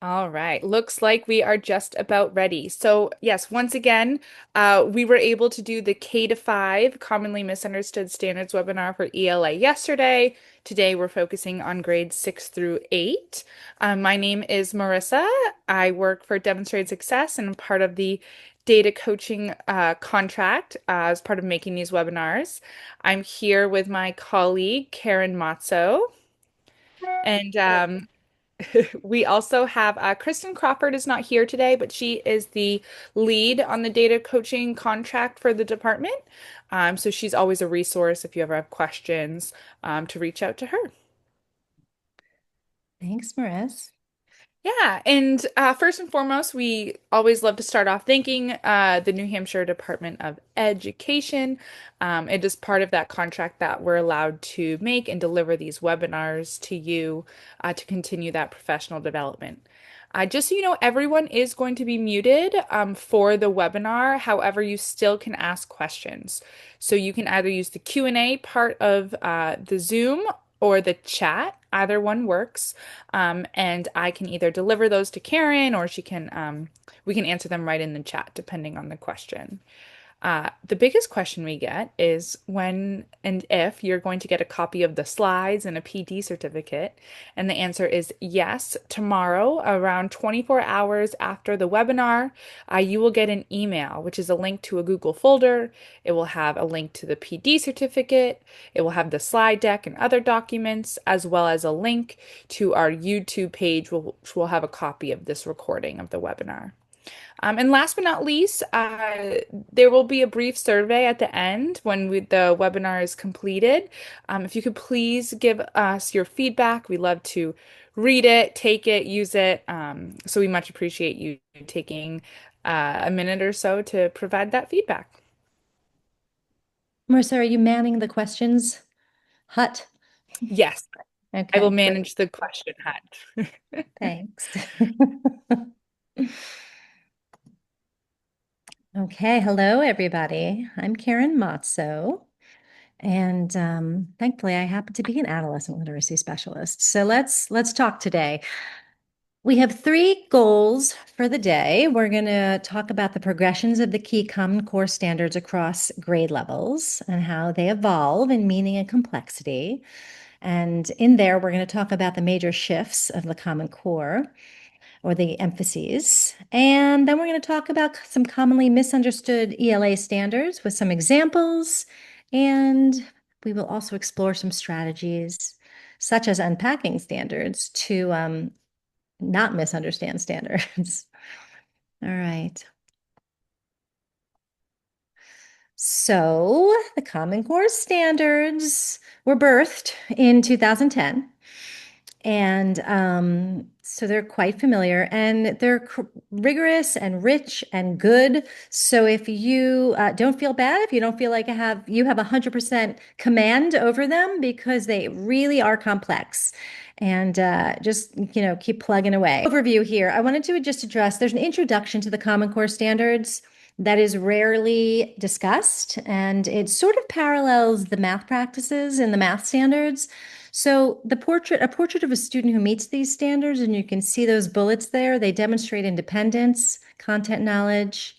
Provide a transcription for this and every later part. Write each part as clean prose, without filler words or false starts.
All right. Looks like we are just about ready. So, yes, once again, we were able to do the K to 5 commonly misunderstood standards webinar for ELA yesterday. Today, we're focusing on grades 6 through 8. My name is Marissa. I work for Demonstrated Success and I'm part of the data coaching contract as part of making these webinars. I'm here with my colleague, Karen Matzo. And we also have Kristen Crawford is not here today, but she is the lead on the data coaching contract for the department. So she's always a resource if you ever have questions to reach out to her. Thanks, Maris. Yeah, and first and foremost, we always love to start off thanking the New Hampshire Department of Education. It is part of that contract that we're allowed to make and deliver these webinars to you to continue that professional development. Just so you know, everyone is going to be muted for the webinar. However, you still can ask questions. So you can either use the Q&A part of the Zoom or the chat. Either one works. And I can either deliver those to Karen or we can answer them right in the chat depending on the question. The biggest question we get is when and if you're going to get a copy of the slides and a PD certificate. And the answer is yes. Tomorrow, around 24 hours after the webinar, you will get an email, which is a link to a Google folder. It will have a link to the PD certificate. It will have the slide deck and other documents, as well as a link to our YouTube page, which will have a copy of this recording of the webinar. And last but not least, there will be a brief survey at the end when the webinar is completed. If you could please give us your feedback, we love to read it, take it, use it. So we much appreciate you taking a minute or so to provide that feedback. Marissa, are you manning the questions hut? Yes, I will Okay, great. manage the question hat. Thanks. Okay, hello everybody. I'm Karen Matzo, and thankfully I happen to be an adolescent literacy specialist. So let's talk today. We have three goals for the day. We're going to talk about the progressions of the key Common Core standards across grade levels and how they evolve in meaning and complexity. And in there, we're going to talk about the major shifts of the Common Core or the emphases. And then we're going to talk about some commonly misunderstood ELA standards with some examples. And we will also explore some strategies, such as unpacking standards, to not misunderstand standards. All right. So the Common Core standards were birthed in 2010. And so they're quite familiar and they're rigorous and rich and good. So if you don't feel bad, if you don't feel like you have 100% command over them because they really are complex. And just, keep plugging away. Overview here. I wanted to just address, there's an introduction to the Common Core standards that is rarely discussed, and it sort of parallels the math practices in the math standards. So a portrait of a student who meets these standards, and you can see those bullets there, they demonstrate independence, content knowledge,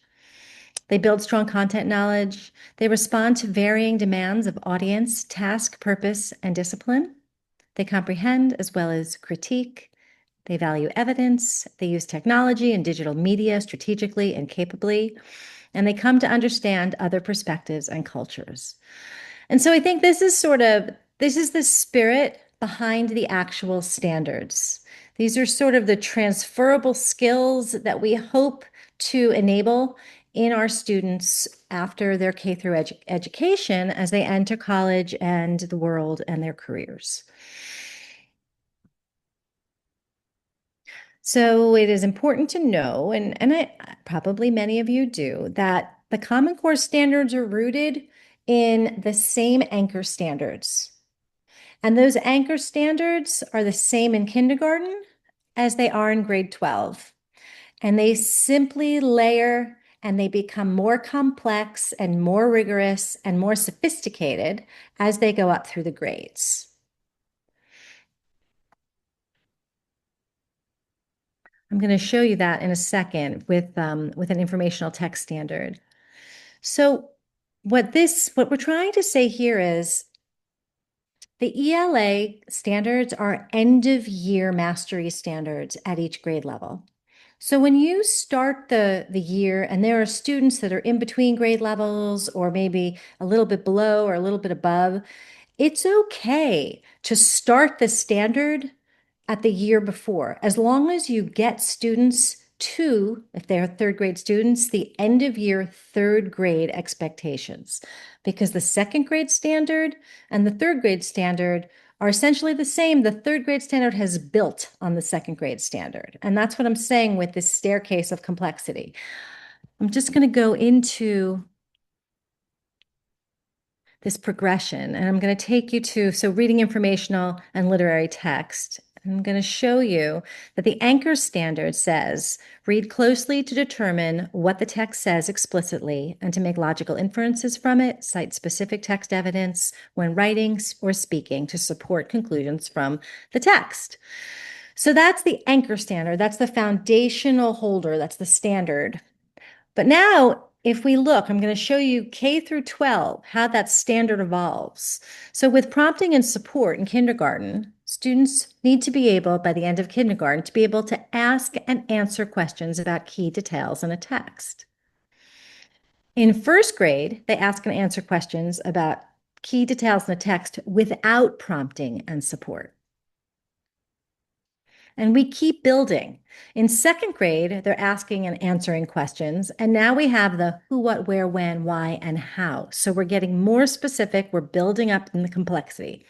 they build strong content knowledge, they respond to varying demands of audience, task, purpose, and discipline. They comprehend as well as critique. They value evidence. They use technology and digital media strategically and capably. And they come to understand other perspectives and cultures. And so I think this is the spirit behind the actual standards. These are sort of the transferable skills that we hope to enable in our students after their K through education as they enter college and the world and their careers. So it is important to know, probably many of you do, that the Common Core standards are rooted in the same anchor standards. And those anchor standards are the same in kindergarten as they are in grade 12. And they simply layer and they become more complex and more rigorous and more sophisticated as they go up through the grades. I'm going to show you that in a second with an informational text standard. So what we're trying to say here is the ELA standards are end of year mastery standards at each grade level. So when you start the year and there are students that are in between grade levels or maybe a little bit below or a little bit above, it's okay to start the standard at the year before, as long as you get students to, if they're third grade students, the end of year third grade expectations. Because the second grade standard and the third grade standard are essentially the same. The third grade standard has built on the second grade standard. And that's what I'm saying with this staircase of complexity. I'm just going to go into this progression. And I'm going to take you to, so reading informational and literary text. I'm going to show you that the anchor standard says, read closely to determine what the text says explicitly and to make logical inferences from it, cite specific text evidence when writing or speaking to support conclusions from the text. So that's the anchor standard. That's the foundational holder. That's the standard. But now, if we look, I'm going to show you K through 12, how that standard evolves. So with prompting and support in kindergarten, students need to be able, by the end of kindergarten, to be able to ask and answer questions about key details in a text. In first grade, they ask and answer questions about key details in a text without prompting and support. And we keep building. In second grade, they're asking and answering questions. And now we have the who, what, where, when, why, and how. So we're getting more specific. We're building up in the complexity.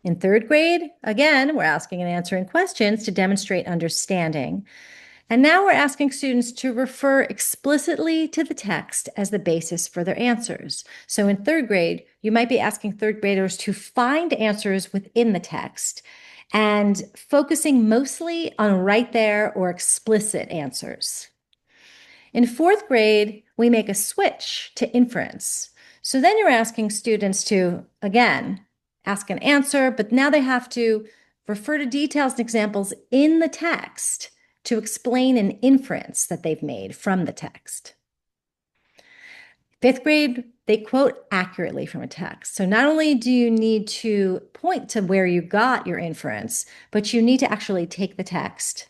In third grade, again, we're asking and answering questions to demonstrate understanding. And now we're asking students to refer explicitly to the text as the basis for their answers. So in third grade, you might be asking third graders to find answers within the text and focusing mostly on right there or explicit answers. In fourth grade, we make a switch to inference. So then you're asking students to, again, ask and answer, but now they have to refer to details and examples in the text to explain an inference that they've made from the text. Fifth grade, they quote accurately from a text. So not only do you need to point to where you got your inference, but you need to actually take the text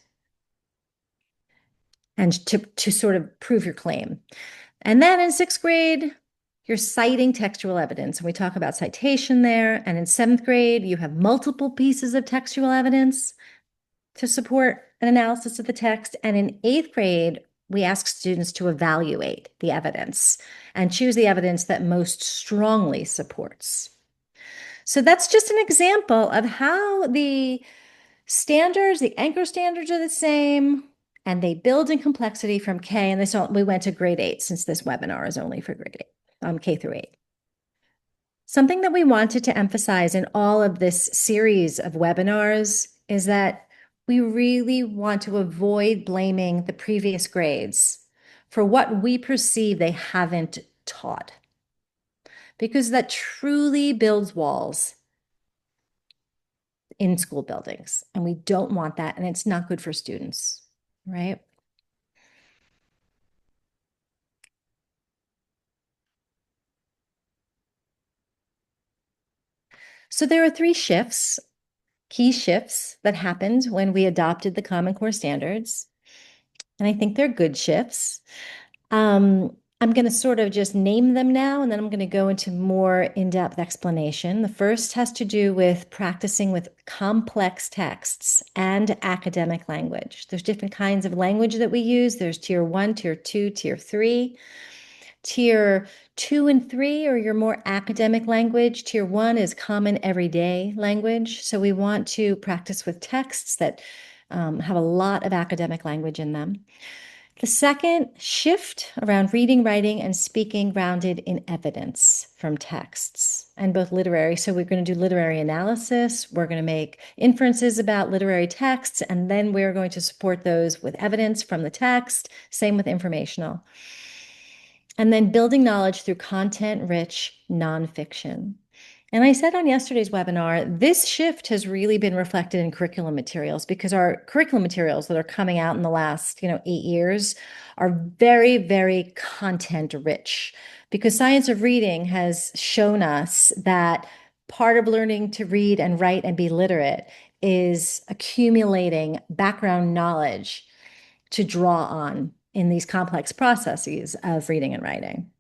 and to sort of prove your claim. And then in sixth grade, you're citing textual evidence. And we talk about citation there. And in seventh grade, you have multiple pieces of textual evidence to support an analysis of the text. And in eighth grade, we ask students to evaluate the evidence and choose the evidence that most strongly supports. So that's just an example of how the standards, the anchor standards are the same, and they build in complexity from K. And we went to grade 8 since this webinar is only for grade 8, K through 8. Something that we wanted to emphasize in all of this series of webinars is that we really want to avoid blaming the previous grades for what we perceive they haven't taught, because that truly builds walls in school buildings. And we don't want that. And it's not good for students, right? So there are 3 shifts, key shifts that happened when we adopted the Common Core standards. And I think they're good shifts. I'm going to sort of just name them now, and then I'm going to go into more in-depth explanation. The first has to do with practicing with complex texts and academic language. There's different kinds of language that we use. There's tier 1, tier 2, tier 3. Tier 2 and 3 are your more academic language. Tier 1 is common everyday language. So we want to practice with texts that have a lot of academic language in them. The second shift around reading, writing, and speaking grounded in evidence from texts and both literary. So we're going to do literary analysis. We're going to make inferences about literary texts, and then we're going to support those with evidence from the text. Same with informational. and then building knowledge through content-rich nonfiction. And I said on yesterday's webinar, this shift has really been reflected in curriculum materials because our curriculum materials that are coming out in the last, 8 years are very, very content rich because science of reading has shown us that part of learning to read and write and be literate is accumulating background knowledge to draw on in these complex processes of reading and writing.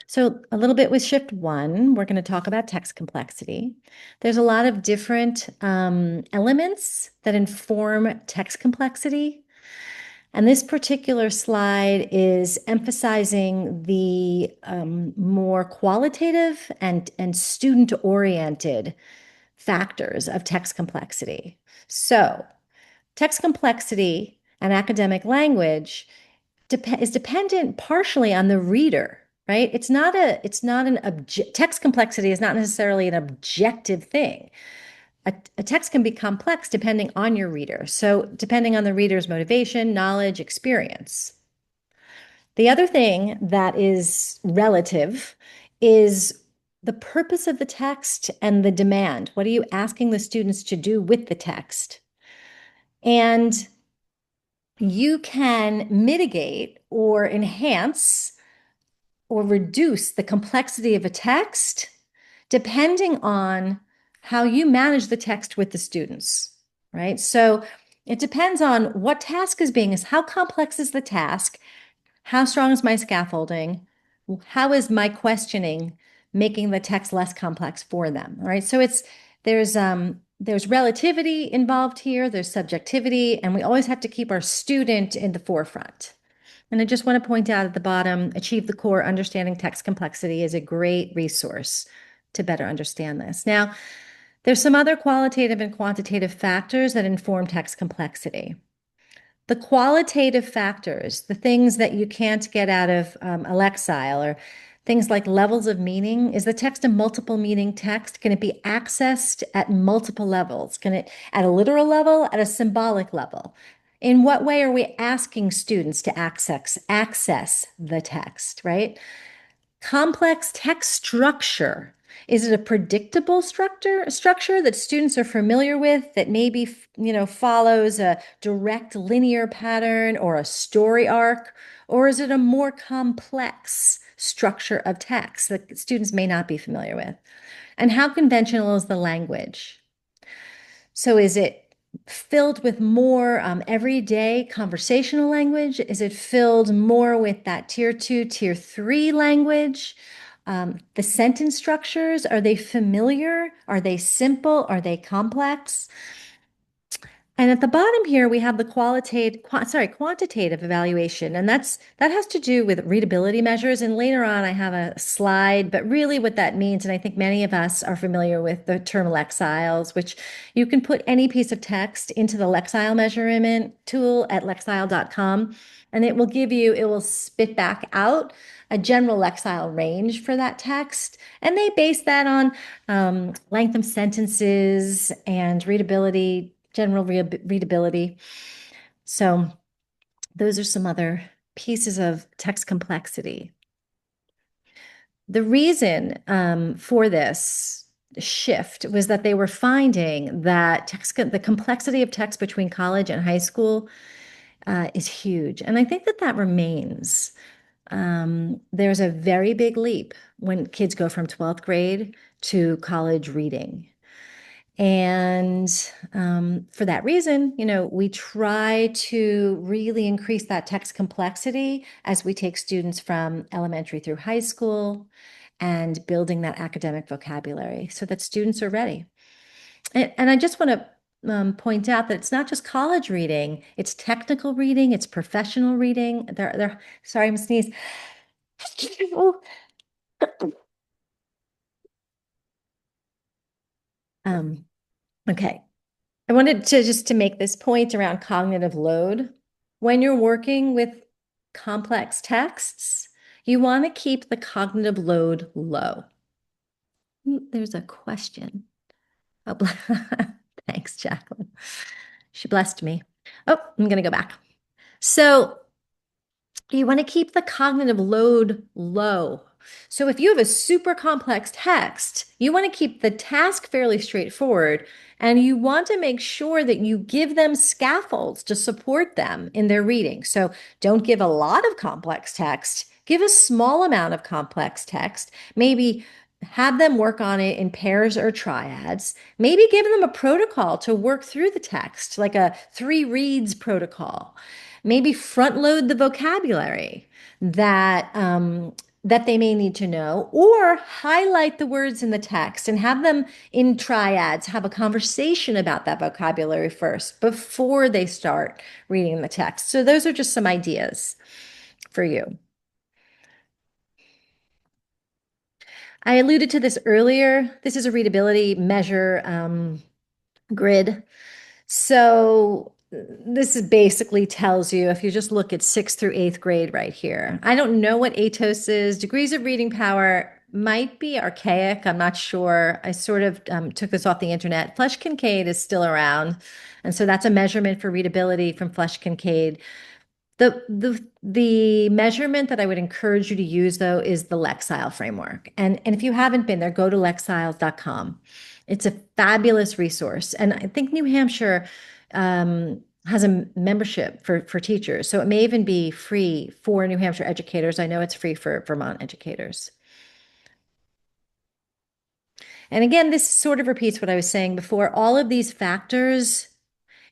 So, a little bit with shift one, we're going to talk about text complexity. There's a lot of different elements that inform text complexity. And this particular slide is emphasizing the more qualitative and student-oriented factors of text complexity. So, text complexity and academic language is dependent partially on the reader, right? Text complexity is not necessarily an objective thing. A text can be complex depending on your reader. So, depending on the reader's motivation, knowledge, experience. The other thing that is relative is the purpose of the text and the demand. What are you asking the students to do with the text? And you can mitigate or enhance or reduce the complexity of a text depending on how you manage the text with the students, right? So it depends on what task is being, how complex is the task? How strong is my scaffolding? How is my questioning making the text less complex for them? All right. So there's relativity involved here, there's subjectivity, and we always have to keep our student in the forefront. And I just want to point out at the bottom, Achieve the Core Understanding Text Complexity is a great resource to better understand this. Now, there's some other qualitative and quantitative factors that inform text complexity. The qualitative factors, the things that you can't get out of a lexile, or things like levels of meaning. Is the text a multiple meaning text? Can it be accessed at multiple levels? Can it at a literal level, at a symbolic level? In what way are we asking students to access the text, right? Complex text structure. Is it a predictable structure that students are familiar with that maybe, follows a direct linear pattern or a story arc? Or is it a more complex structure of text that students may not be familiar with? And how conventional is the language? So is it filled with more everyday conversational language? Is it filled more with that tier two, tier three language? The sentence structures, are they familiar? Are they simple? Are they complex? And at the bottom here, we have the quantitative evaluation, and that has to do with readability measures. And later on, I have a slide, but really what that means, and I think many of us are familiar with the term lexiles, which you can put any piece of text into the lexile measurement tool at lexile.com, and it will spit back out a general lexile range for that text. And they base that on length of sentences and readability, general readability. So those are some other pieces of text complexity. The reason for this shift was that they were finding that the complexity of text between college and high school is huge. And I think that remains. There's a very big leap when kids go from 12th grade to college reading. And for that reason, we try to really increase that text complexity as we take students from elementary through high school and building that academic vocabulary so that students are ready. And I just want to point out that it's not just college reading, it's technical reading, it's professional reading. Sorry, I'm sneezing. Okay. I wanted to make this point around cognitive load. When you're working with complex texts, you want to keep the cognitive load low. There's a question. Oh, thanks, Jacqueline. She blessed me. Oh, I'm going to go back. So You want to keep the cognitive load low. So if you have a super complex text, you want to keep the task fairly straightforward, and you want to make sure that you give them scaffolds to support them in their reading. So don't give a lot of complex text, give a small amount of complex text, maybe have them work on it in pairs or triads. Maybe give them a protocol to work through the text, like a three reads protocol. Maybe front load the vocabulary that they may need to know, or highlight the words in the text and have them in triads, have a conversation about that vocabulary first before they start reading the text. So those are just some ideas for you. I alluded to this earlier. This is a readability measure grid. So this basically tells you, if you just look at sixth through eighth grade right here. I don't know what ATOS is. Degrees of reading power might be archaic. I'm not sure. I sort of took this off the internet. Flesch Kincaid is still around. And so that's a measurement for readability from Flesch Kincaid. The measurement that I would encourage you to use though is the Lexile framework. And if you haven't been there, go to lexiles.com. It's a fabulous resource. And I think New Hampshire has a membership for teachers. So it may even be free for New Hampshire educators. I know it's free for Vermont educators. And again, this sort of repeats what I was saying before. All of these factors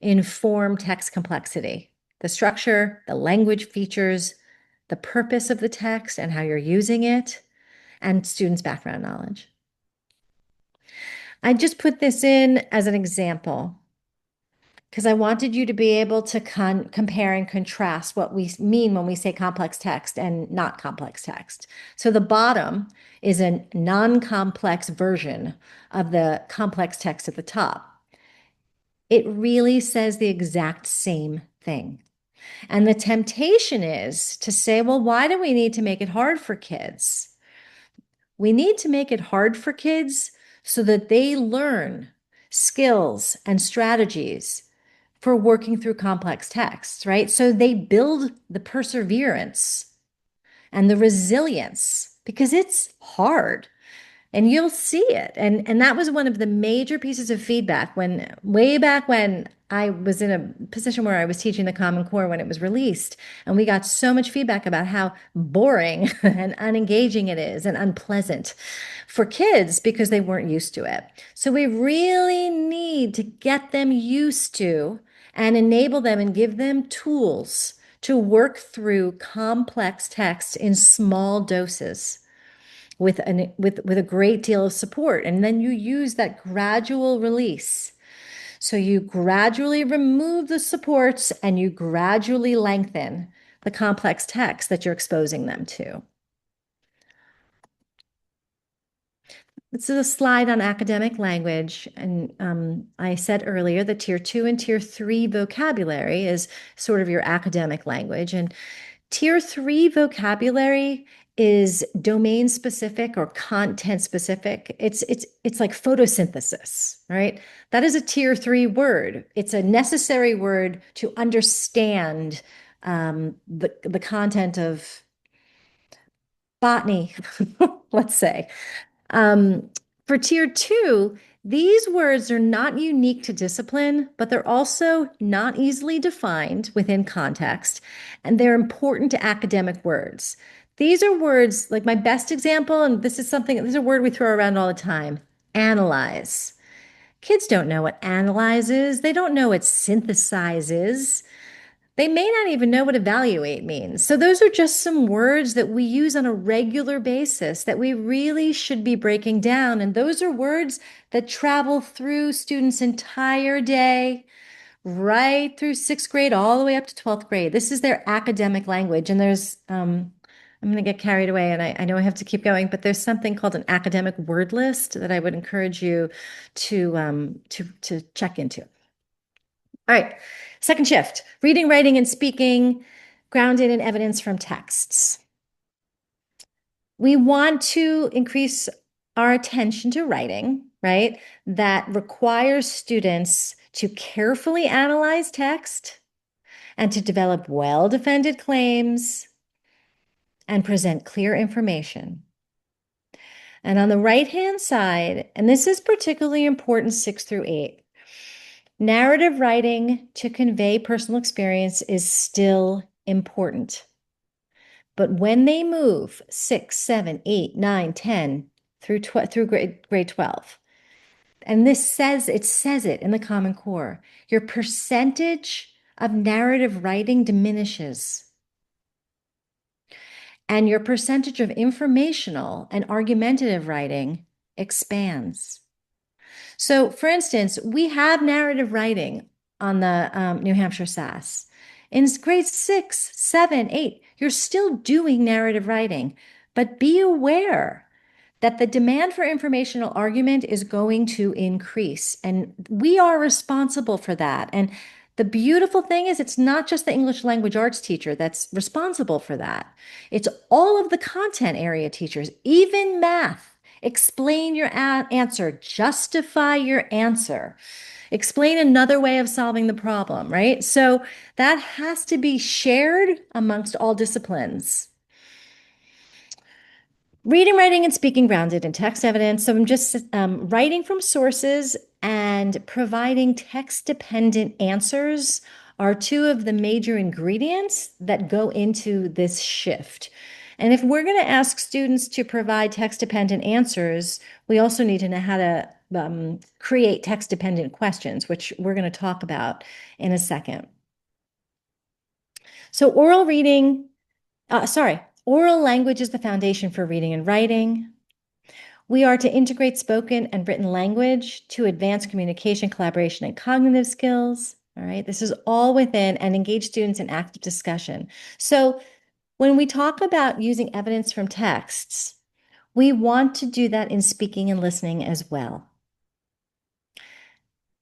inform text complexity, the structure, the language features, the purpose of the text and how you're using it, and students' background knowledge. I just put this in as an example because I wanted you to be able to compare and contrast what we mean when we say complex text and not complex text. So the bottom is a non-complex version of the complex text at the top. It really says the exact same thing. And the temptation is to say, well, why do we need to make it hard for kids? We need to make it hard for kids so that they learn skills and strategies for working through complex texts, right? So they build the perseverance and the resilience because it's hard and you'll see it. And that was one of the major pieces of feedback when way back when I was in a position where I was teaching the Common Core when it was released. And we got so much feedback about how boring and unengaging it is and unpleasant for kids because they weren't used to it. So we really need to get them used to and enable them and give them tools to work through complex text in small doses with a great deal of support. And then you use that gradual release. So you gradually remove the supports and you gradually lengthen the complex text that you're exposing them to. This is a slide on academic language. And I said earlier that tier two and tier three vocabulary is sort of your academic language. And tier three vocabulary is domain specific or content specific. It's like photosynthesis, right? That is a tier three word. It's a necessary word to understand the content of botany, let's say. Um, for tier two, these words are not unique to discipline, but they're also not easily defined within context, and they're important to academic words. These are words like my best example, and this is a word we throw around all the time, analyze. Kids don't know what analyze is. They don't know what synthesize is. They may not even know what evaluate means. So, those are just some words that we use on a regular basis that we really should be breaking down. And those are words that travel through students' entire day, right through sixth grade, all the way up to 12th grade. This is their academic language. And I'm going to get carried away and I know I have to keep going, but there's something called an academic word list that I would encourage you to check into. All right, second shift, reading, writing, and speaking grounded in evidence from texts. We want to increase our attention to writing, right? That requires students to carefully analyze text and to develop well-defended claims and present clear information. And on the right-hand side, and this is particularly important 6 through 8, narrative writing to convey personal experience is still important. But when they move 6, 7, 8, 9, 10 through grade 12, and it says it in the Common Core, your percentage of narrative writing diminishes and your percentage of informational and argumentative writing expands. So, for instance, we have narrative writing on the New Hampshire SAS. In grade 6, 7, 8, you're still doing narrative writing, but be aware that the demand for informational argument is going to increase, and we are responsible for that. And the beautiful thing is, it's not just the English language arts teacher that's responsible for that. It's all of the content area teachers, even math. Explain your answer, justify your answer, explain another way of solving the problem, right? So that has to be shared amongst all disciplines. Reading, writing, and speaking grounded in text evidence. So I'm just writing from sources and providing text-dependent answers are two of the major ingredients that go into this shift. And if we're going to ask students to provide text-dependent answers, we also need to know how to create text-dependent questions, which we're going to talk about in a second. So oral language is the foundation for reading and writing. We are to integrate spoken and written language to advance communication, collaboration, and cognitive skills. All right, this is all within and engage students in active discussion. So when we talk about using evidence from texts, we want to do that in speaking and listening as well.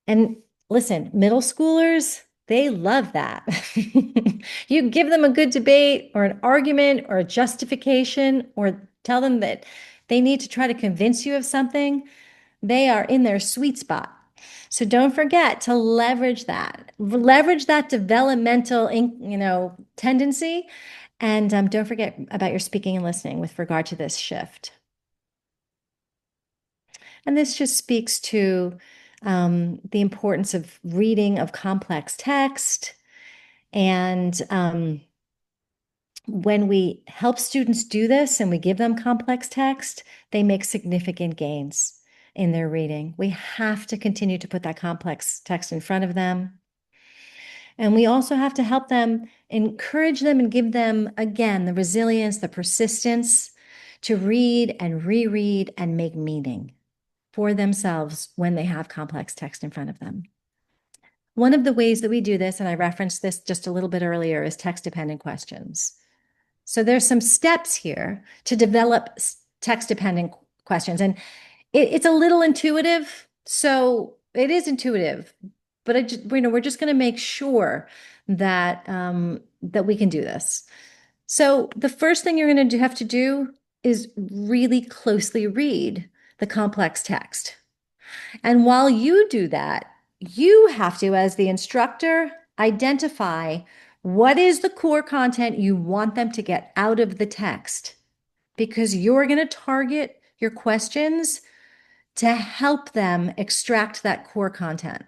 And listen, middle schoolers, they love that. You give them a good debate or an argument or a justification or tell them that they need to try to convince you of something, they are in their sweet spot. So don't forget to leverage that. Leverage that developmental, tendency. And don't forget about your speaking and listening with regard to this shift. And this just speaks to the importance of reading of complex text. And when we help students do this and we give them complex text, they make significant gains in their reading. We have to continue to put that complex text in front of them. And we also have to help them, encourage them, and give them, again, the resilience, the persistence to read and reread and make meaning for themselves when they have complex text in front of them. One of the ways that we do this, and I referenced this just a little bit earlier, is text-dependent questions. So there's some steps here to develop text-dependent questions. And it's a little intuitive. So it is intuitive, but we're just going to make sure that that we can do this. So the first thing you're going to have to do is really closely read the complex text. And while you do that, you have to, as the instructor, identify what is the core content you want them to get out of the text, because you're going to target your questions to help them extract that core content.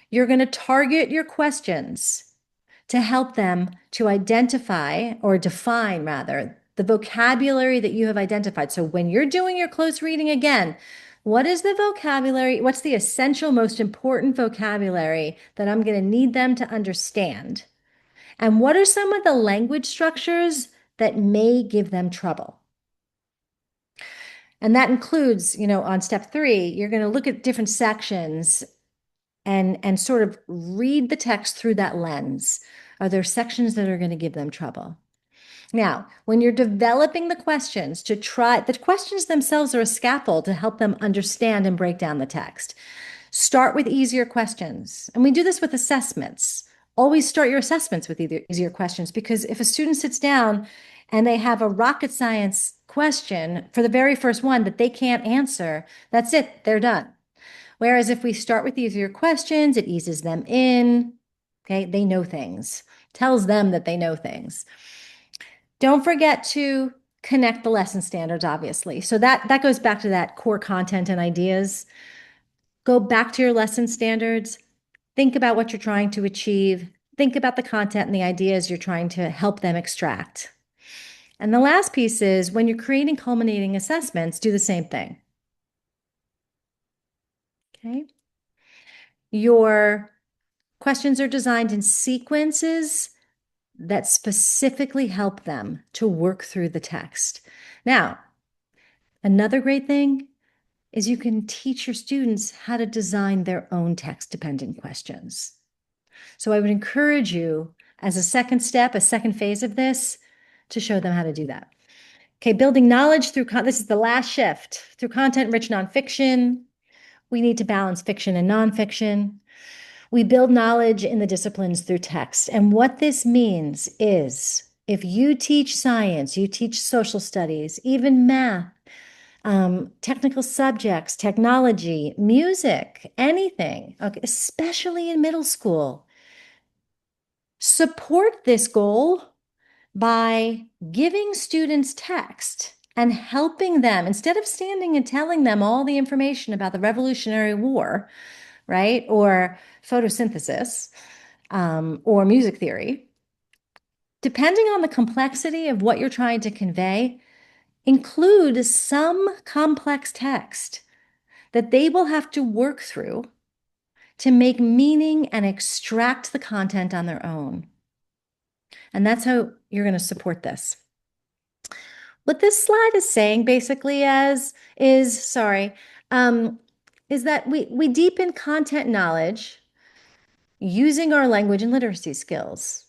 You're going to target your questions to help them to identify or define, rather, the vocabulary that you have identified. So when you're doing your close reading again, what is the vocabulary? What's the essential, most important vocabulary that I'm going to need them to understand? And what are some of the language structures that may give them trouble? And that includes, on step 3, you're going to look at different sections and sort of read the text through that lens. Are there sections that are going to give them trouble? Now, when you're developing the questions the questions themselves are a scaffold to help them understand and break down the text. Start with easier questions. And we do this with assessments. Always start your assessments with easier questions, because if a student sits down and they have a rocket science question for the very first one that they can't answer, that's it, they're done. Whereas if we start with easier questions, it eases them in. Okay, they know things, tells them that they know things. Don't forget to connect the lesson standards, obviously. So that goes back to that core content and ideas. Go back to your lesson standards. Think about what you're trying to achieve. Think about the content and the ideas you're trying to help them extract. And the last piece is when you're creating culminating assessments, do the same thing. Okay. Your questions are designed in sequences that specifically help them to work through the text. Now, another great thing is you can teach your students how to design their own text dependent questions. So I would encourage you as a second step, a second phase of this, to show them how to do that. Okay, building knowledge through, this is the last shift, through content-rich nonfiction. We need to balance fiction and nonfiction. We build knowledge in the disciplines through text. And what this means is if you teach science, you teach social studies, even math, technical subjects, technology, music, anything, okay, especially in middle school, support this goal by giving students text and helping them, instead of standing and telling them all the information about the Revolutionary War, right, or photosynthesis, or music theory, depending on the complexity of what you're trying to convey, include some complex text that they will have to work through to make meaning and extract the content on their own. And that's how you're going to support this. What this slide is saying basically um, is that we deepen content knowledge using our language and literacy skills.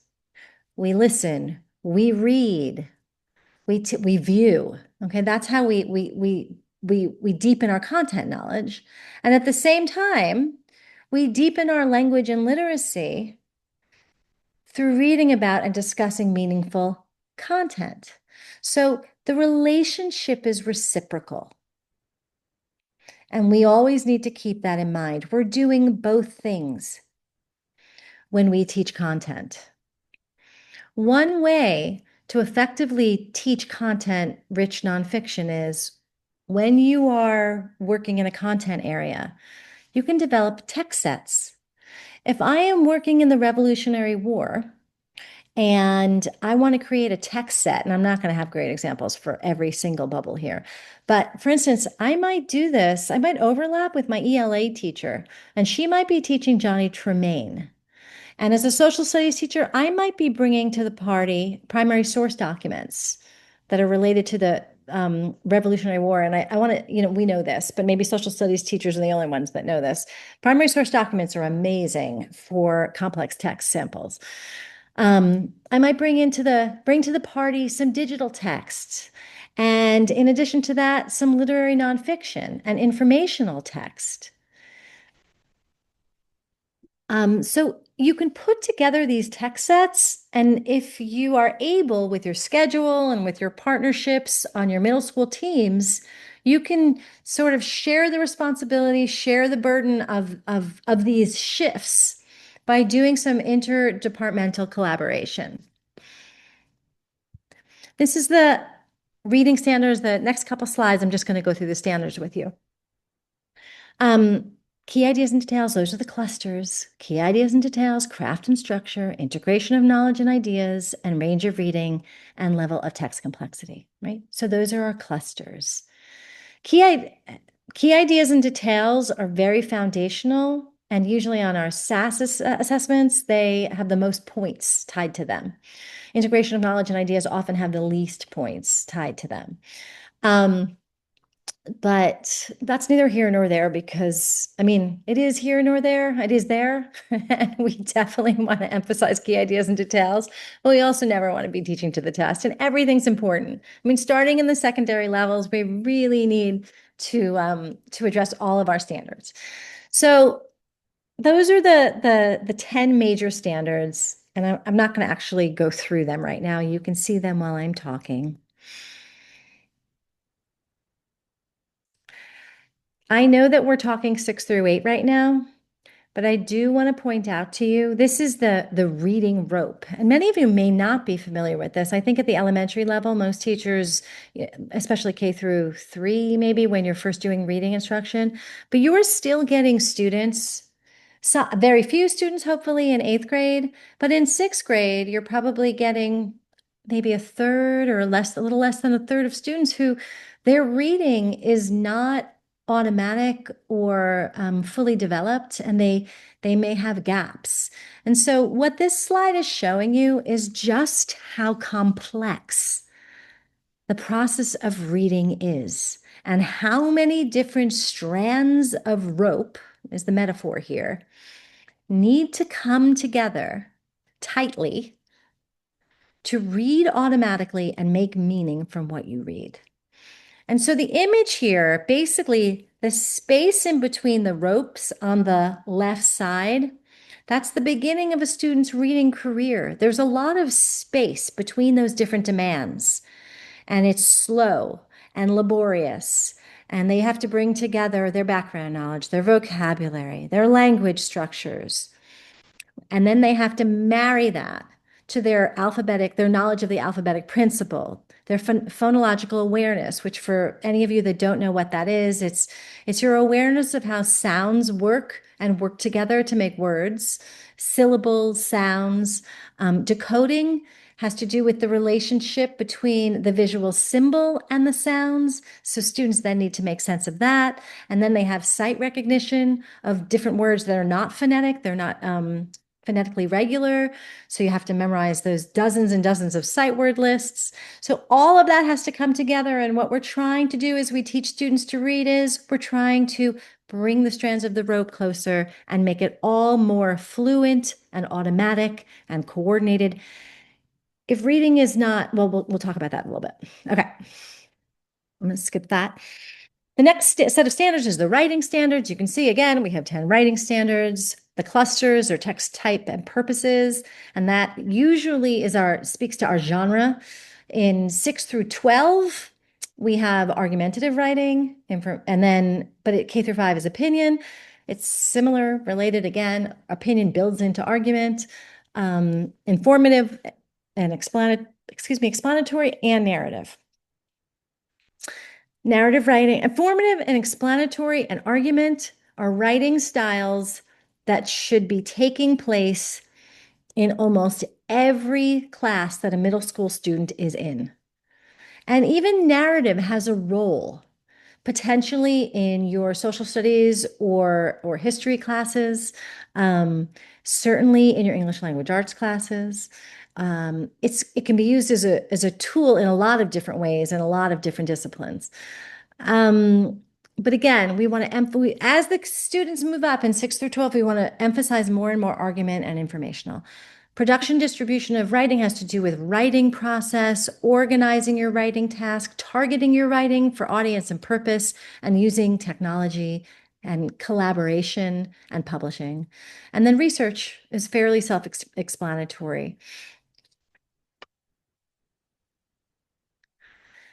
We listen, we read, we view. Okay, that's how we deepen our content knowledge, and at the same time, we deepen our language and literacy through reading about and discussing meaningful content. So the relationship is reciprocal. And we always need to keep that in mind. We're doing both things when we teach content. One way to effectively teach content-rich nonfiction is when you are working in a content area, you can develop text sets. If I am working in the Revolutionary War, and I want to create a text set, and I'm not going to have great examples for every single bubble here. But for instance, I might do this, I might overlap with my ELA teacher, and she might be teaching Johnny Tremaine. And as a social studies teacher, I might be bringing to the party primary source documents that are related to the Revolutionary War. And I want to, we know this, but maybe social studies teachers are the only ones that know this. Primary source documents are amazing for complex text samples. I might bring to the party some digital texts. And in addition to that, some literary nonfiction and informational text. So you can put together these text sets, and if you are able with your schedule and with your partnerships on your middle school teams, you can sort of share the responsibility, share the burden of these shifts by doing some interdepartmental collaboration. This is the reading standards. The next couple slides, I'm just going to go through the standards with you. Key ideas and details, those are the clusters. Key ideas and details, craft and structure, integration of knowledge and ideas, and range of reading and level of text complexity, right? So those are our clusters. Key ideas and details are very foundational, and usually on our SAS assessments, they have the most points tied to them. Integration of knowledge and ideas often have the least points tied to them. But that's neither here nor there because, I mean, it is here nor there. It is there. And we definitely want to emphasize key ideas and details. But we also never want to be teaching to the test. And everything's important. I mean, starting in the secondary levels, we really need to address all of our standards. So those are the 10 major standards. And I'm not going to actually go through them right now. You can see them while I'm talking. I know that we're talking 6 through 8 right now, But I do want to point out to you, this is the reading rope. And many of you may not be familiar with this. I think at the elementary level, most teachers, especially K through 3, maybe when you're first doing reading instruction, but you are still getting students, so very few students, hopefully in 8th grade, but in 6th grade, you're probably getting maybe a third or less, a little less than a third of students who their reading is not automatic or fully developed, and they may have gaps. And so, what this slide is showing you is just how complex the process of reading is, and how many different strands of rope is the metaphor here need to come together tightly to read automatically and make meaning from what you read. And so the image here, basically the space in between the ropes on the left side, that's the beginning of a student's reading career. There's a lot of space between those different demands, and it's slow and laborious. And they have to bring together their background knowledge, their vocabulary, their language structures, and then they have to marry that to their knowledge of the alphabetic principle, their phonological awareness, which for any of you that don't know what that is, it's your awareness of how sounds work and work together to make words, syllables, sounds. Decoding has to do with the relationship between the visual symbol and the sounds. So students then need to make sense of that. And then they have sight recognition of different words that are not phonetic. They're not phonetically regular. So you have to memorize those dozens and dozens of sight word lists. So all of that has to come together. And what we're trying to do as we teach students to read is we're trying to bring the strands of the rope closer and make it all more fluent and automatic and coordinated. If reading is not, well, we'll talk about that in a little bit. Okay, I'm going to skip that. The next set of standards is the writing standards. You can see again, we have 10 writing standards. The clusters are text type and purposes, and that usually speaks to our genre. In 6 through 12, we have argumentative writing, and then, but at K through 5 is opinion. It's similar, related again. Opinion builds into argument, informative and explanatory and narrative. Narrative writing, informative and explanatory and argument are writing styles that should be taking place in almost every class that a middle school student is in. And even narrative has a role, potentially in your social studies or history classes, certainly in your English language arts classes. It can be used as a tool in a lot of different ways in a lot of different disciplines. But again, we want to emphasize, as the students move up in 6 through 12, we want to emphasize more and more argument and informational. Production distribution of writing has to do with writing process, organizing your writing task, targeting your writing for audience and purpose, and using technology and collaboration and publishing. And then research is fairly self-explanatory.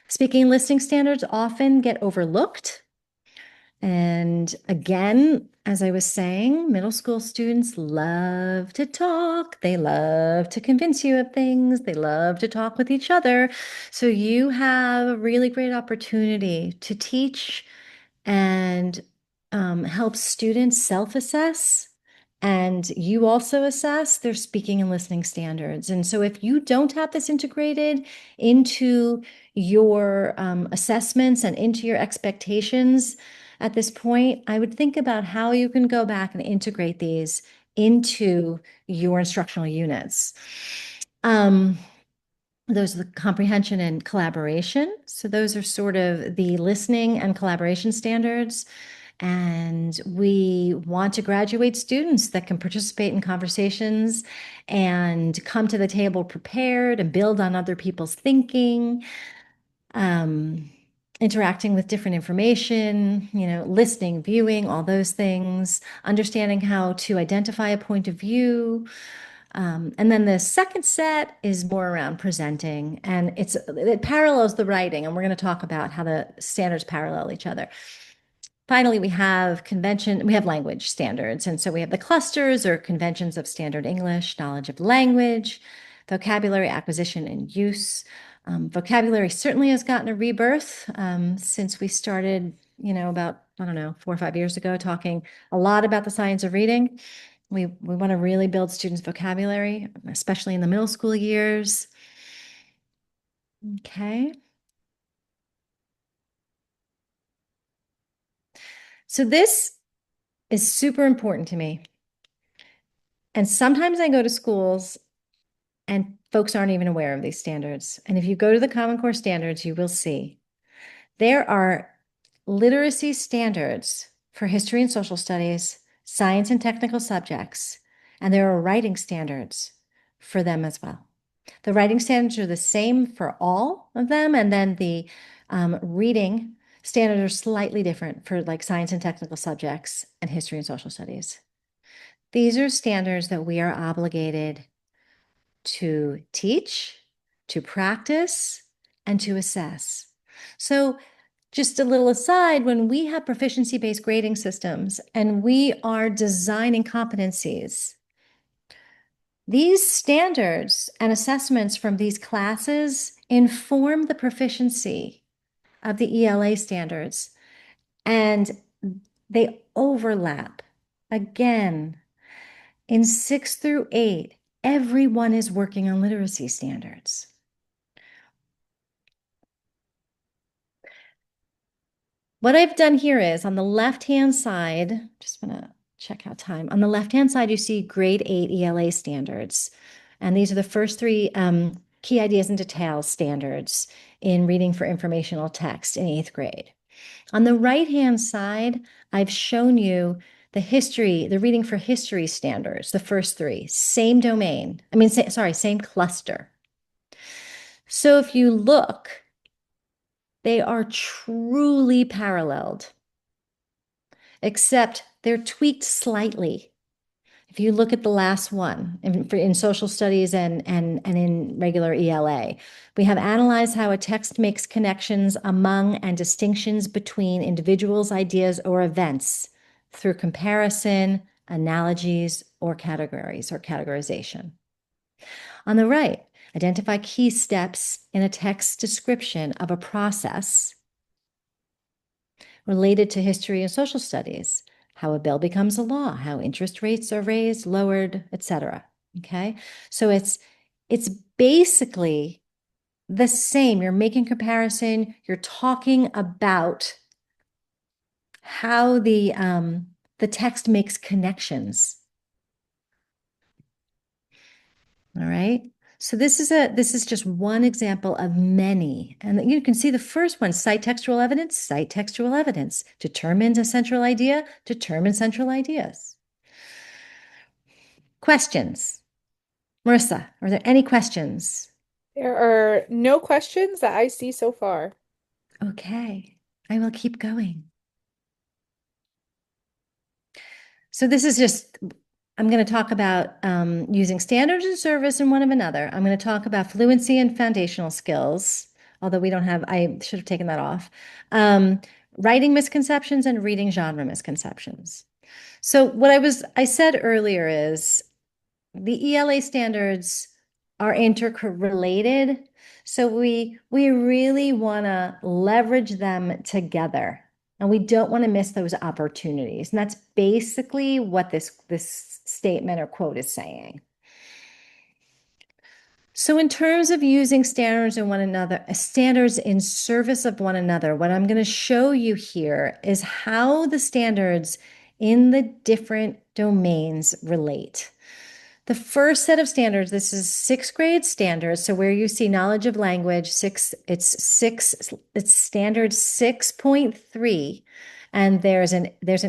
Speaking and listening standards often get overlooked. And again, as I was saying, middle school students love to talk. They love to convince you of things. They love to talk with each other. So you have a really great opportunity to teach and help students self-assess. And you also assess their speaking and listening standards. And so if you don't have this integrated into your assessments and into your expectations at this point, I would think about how you can go back and integrate these into your instructional units. Those are the comprehension and collaboration. So those are sort of the listening and collaboration standards. And we want to graduate students that can participate in conversations and come to the table prepared and build on other people's thinking, interacting with different information, listening, viewing, all those things, understanding how to identify a point of view. And then the second set is more around presenting, and it parallels the writing, and we're going to talk about how the standards parallel each other. Finally, we have language standards. And so we have the clusters or conventions of standard English, knowledge of language, vocabulary acquisition and use. Vocabulary certainly has gotten a rebirth since we started, about, I don't know, 4 or 5 years ago, talking a lot about the science of reading. We want to really build students' vocabulary, especially in the middle school years. Okay. So this is super important to me. And sometimes I go to schools and folks aren't even aware of these standards. And if you go to the Common Core standards, you will see there are literacy standards for history and social studies, science and technical subjects, and there are writing standards for them as well. The writing standards are the same for all of them, and then the reading standards are slightly different for like science and technical subjects and history and social studies. These are standards that we are obligated to teach, to practice, and to assess. So, just a little aside, when we have proficiency-based grading systems and we are designing competencies, these standards and assessments from these classes inform the proficiency of the ELA standards, and they overlap. Again, in 6 through 8, everyone is working on literacy standards. What I've done here is on the left-hand side, just want to check out time. On the left-hand side, you see grade 8 ELA standards. And these are the first three key ideas and details standards in reading for informational text in 8th grade. On the right-hand side, I've shown you the reading for history standards, the first three, same domain. Same cluster. So if you look, they are truly paralleled, except they're tweaked slightly. If you look at the last one in social studies and in regular ELA, we have analyzed how a text makes connections among and distinctions between individuals, ideas, or events through comparison, analogies, or categories or categorization. On the right, identify key steps in a text description of a process related to history and social studies, how a bill becomes a law, how interest rates are raised, lowered, etc. Okay, so it's basically the same. You're making comparison. You're talking about how the text makes connections. All right. So this is just one example of many. And you can see the first one, cite textual evidence, determines a central idea, determine central ideas. Questions? Marissa, are there any questions? There are no questions that I see so far. Okay, I will keep going. So this is just, I'm going to talk about using standards and service in one of another. I'm going to talk about fluency and foundational skills, although we don't have, I should have taken that off. Writing misconceptions and reading genre misconceptions. So what I said earlier is the ELA standards are interrelated. So we really want to leverage them together. And we don't want to miss those opportunities. And that's basically what this statement or quote is saying. So in terms of using standards in service of one another, what I'm going to show you here is how the standards in the different domains relate. The first set of standards, this is 6th grade standards. So where you see knowledge of language, it's standard 6.3, and there's an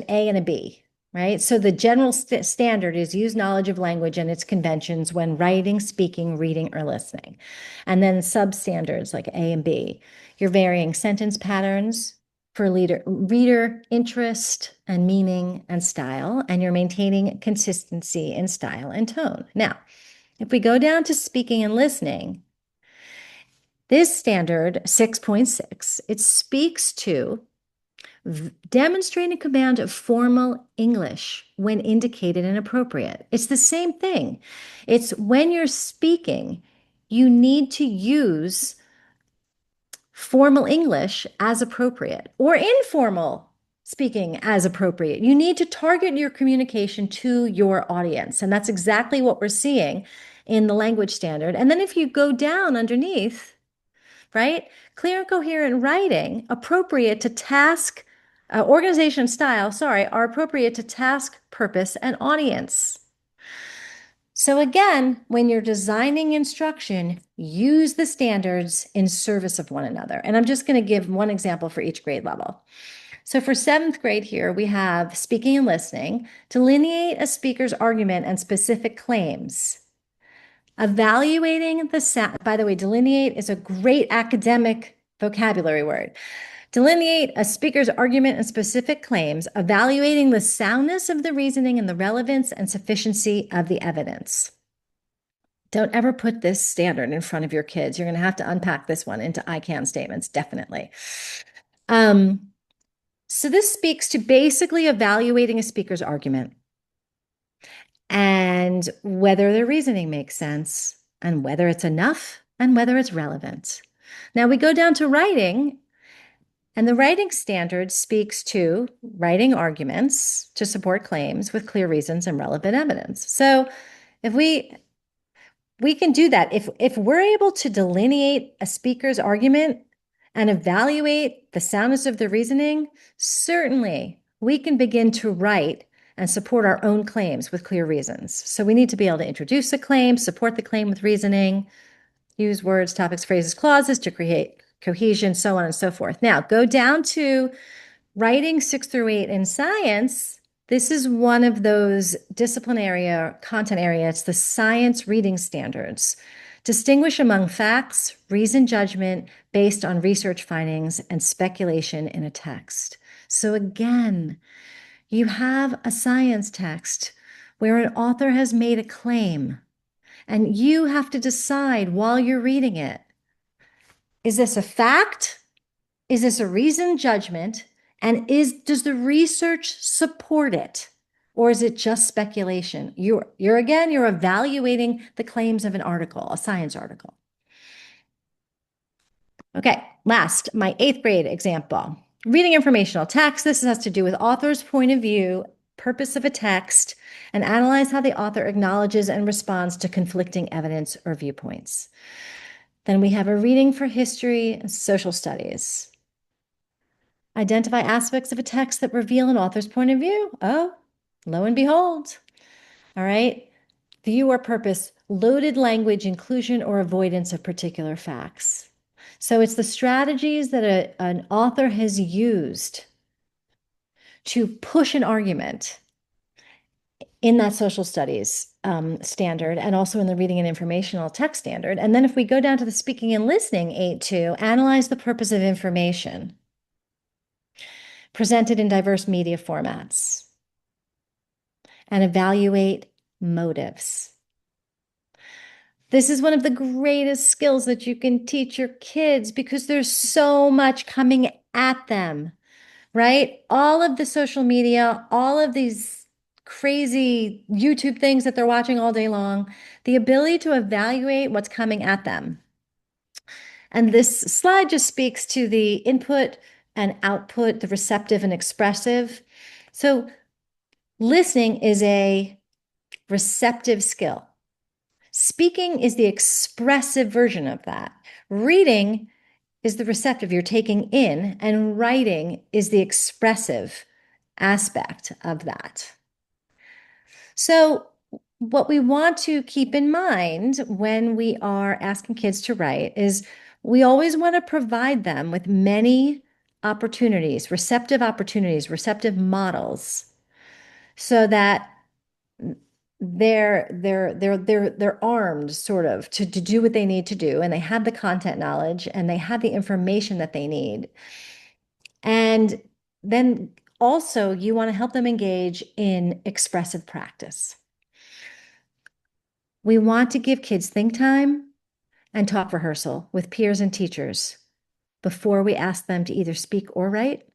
A and a B, right? So the general standard is use knowledge of language and its conventions when writing, speaking, reading, or listening. And then substandards like A and B. You're varying sentence patterns for reader interest and meaning and style, and you're maintaining consistency in style and tone. Now, if we go down to speaking and listening, this standard 6.6, it speaks to Demonstrate and command of formal English when indicated and appropriate. It's the same thing. It's when you're speaking, you need to use formal English as appropriate or informal speaking as appropriate. You need to target your communication to your audience. And that's exactly what we're seeing in the language standard. And then if you go down underneath, right? Clear and coherent writing appropriate to task, organization and style, sorry, are appropriate to task, purpose, and audience. So again, when you're designing instruction, use the standards in service of one another. And I'm just going to give one example for each grade level. So for seventh grade here, we have speaking and listening, delineate a speaker's argument and specific claims. Evaluating the sound, by the way, delineate is a great academic vocabulary word. Delineate a speaker's argument and specific claims, evaluating the soundness of the reasoning and the relevance and sufficiency of the evidence. Don't ever put this standard in front of your kids. You're going to have to unpack this one into I can statements, definitely. So this speaks to basically evaluating a speaker's argument and whether their reasoning makes sense and whether it's enough and whether it's relevant. Now we go down to writing, and the writing standard speaks to writing arguments to support claims with clear reasons and relevant evidence. So if we can do that. If we're able to delineate a speaker's argument and evaluate the soundness of the reasoning, certainly we can begin to write and support our own claims with clear reasons. So we need to be able to introduce a claim, support the claim with reasoning, use words, topics, phrases, clauses to create cohesion, so on and so forth. Now, go down to writing 6 through 8 in science. This is one of those discipline area, content area. It's the science reading standards. Distinguish among facts, reasoned judgment based on research findings, and speculation in a text. So again, you have a science text where an author has made a claim, and you have to decide while you're reading it, is this a fact? Is this a reasoned judgment? And does the research support it? Or is it just speculation? You're evaluating the claims of an article, a science article. Okay, last, my 8th grade example. Reading informational text. This has to do with author's point of view, purpose of a text, and analyze how the author acknowledges and responds to conflicting evidence or viewpoints. Then we have a reading for history and social studies. Identify aspects of a text that reveal an author's point of view. Oh, lo and behold. All right. View or purpose, loaded language, inclusion or avoidance of particular facts. So it's the strategies that an author has used to push an argument in that social studies standard and also in the reading and informational text standard. And then if we go down to the speaking and listening 8.2, analyze the purpose of information presented in diverse media formats and evaluate motives. This is one of the greatest skills that you can teach your kids because there's so much coming at them, right? All of the social media, all of these crazy YouTube things that they're watching all day long, the ability to evaluate what's coming at them. And this slide just speaks to the input and output, the receptive and expressive. So listening is a receptive skill. Speaking is the expressive version of that. Reading is the receptive you're taking in, and writing is the expressive aspect of that. So what we want to keep in mind when we are asking kids to write is we always want to provide them with many opportunities, receptive models, so that they're armed sort of to do what they need to do, and they have the content knowledge and they have the information that they need. And then also you want to help them engage in expressive practice. We want to give kids think time and talk rehearsal with peers and teachers before we ask them to either speak or write.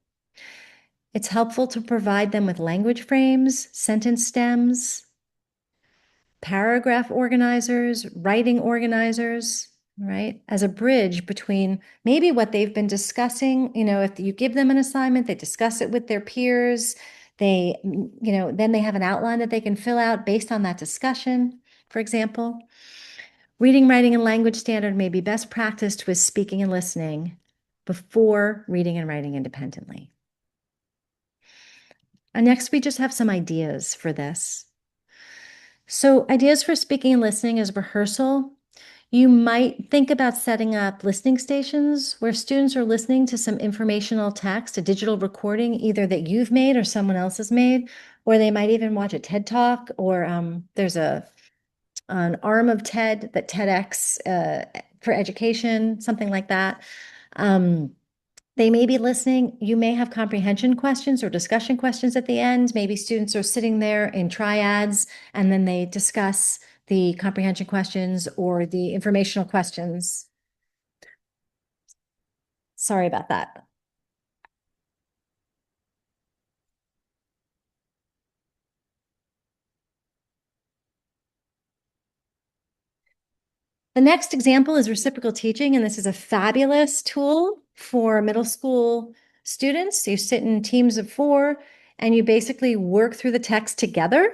It's helpful to provide them with language frames, sentence stems, paragraph organizers, writing organizers, right? As a bridge between maybe what they've been discussing. If you give them an assignment, they discuss it with their peers. Then they have an outline that they can fill out based on that discussion, for example. Reading, writing, and language standard may be best practiced with speaking and listening before reading and writing independently. And next, we just have some ideas for this. So, ideas for speaking and listening is rehearsal. You might think about setting up listening stations where students are listening to some informational text, a digital recording, either that you've made or someone else has made, or they might even watch a TED Talk, or there's an arm of TED, that TEDx for education, something like that. Um, they may be listening. You may have comprehension questions or discussion questions at the end. Maybe students are sitting there in triads and then they discuss the comprehension questions or the informational questions. Sorry about that. The next example is reciprocal teaching, and this is a fabulous tool for middle school students. You sit in teams of 4 and you basically work through the text together.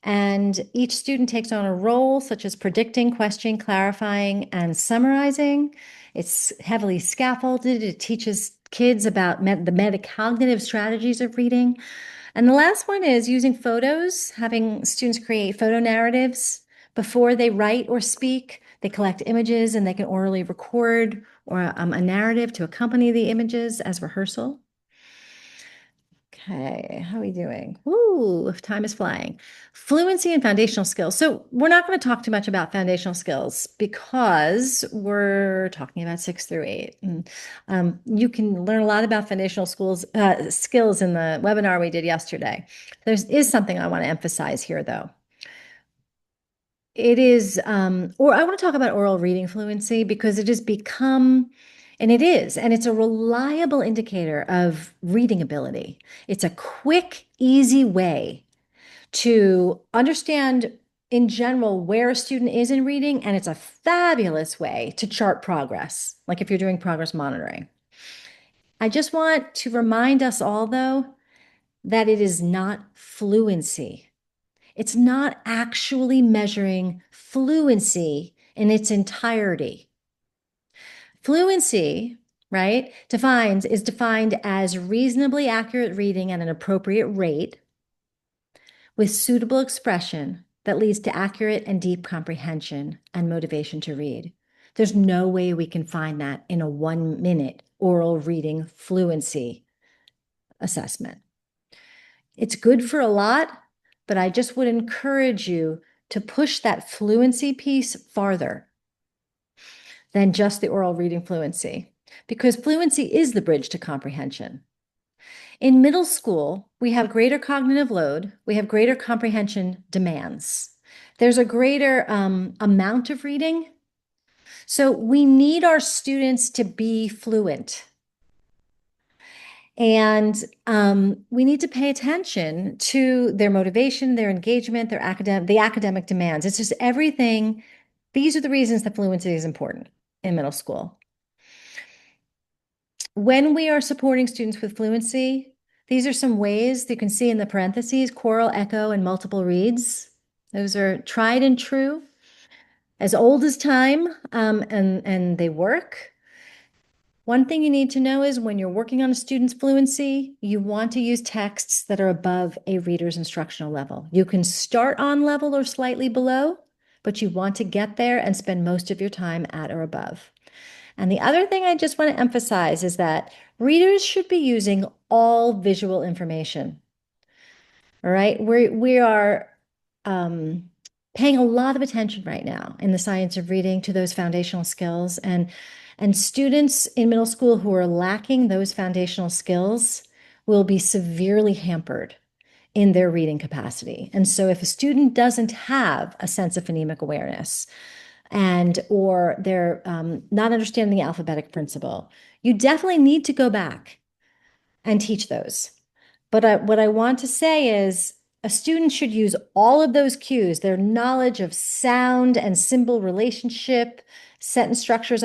And each student takes on a role such as predicting, questioning, clarifying, and summarizing. It's heavily scaffolded. It teaches kids about the metacognitive strategies of reading. And the last one is using photos, having students create photo narratives before they write or speak. They collect images and they can orally record or a narrative to accompany the images as rehearsal. Okay, how are we doing? Woo, time is flying. Fluency and foundational skills. So we're not going to talk too much about foundational skills because we're talking about 6 through 8. And you can learn a lot about foundational skills in the webinar we did yesterday. There is something I want to emphasize here, though. It is, or I want to talk about oral reading fluency because it has become, and it's a reliable indicator of reading ability. It's a quick, easy way to understand in general where a student is in reading, and it's a fabulous way to chart progress, like if you're doing progress monitoring. I just want to remind us all, though, that it is not fluency. It's not actually measuring fluency in its entirety. Fluency, right, is defined as reasonably accurate reading at an appropriate rate with suitable expression that leads to accurate and deep comprehension and motivation to read. There's no way we can find that in a 1-minute oral reading fluency assessment. It's good for a lot, but I just would encourage you to push that fluency piece farther than just the oral reading fluency, because fluency is the bridge to comprehension. In middle school, we have greater cognitive load, we have greater comprehension demands. There's a greater amount of reading. So we need our students to be fluent. And we need to pay attention to their motivation, their engagement, the academic demands. It's just everything. These are the reasons that fluency is important in middle school. When we are supporting students with fluency, these are some ways that you can see in the parentheses: choral, echo, and multiple reads. Those are tried and true, as old as time, and they work. One thing you need to know is when you're working on a student's fluency, you want to use texts that are above a reader's instructional level. You can start on level or slightly below, but you want to get there and spend most of your time at or above. And the other thing I just want to emphasize is that readers should be using all visual information. All right. We are paying a lot of attention right now in the science of reading to those foundational skills. And students in middle school who are lacking those foundational skills will be severely hampered in their reading capacity. And so if a student doesn't have a sense of phonemic awareness, or they're not understanding the alphabetic principle, you definitely need to go back and teach those. But what I want to say is a student should use all of those cues, their knowledge of sound and symbol relationship, sentence structures.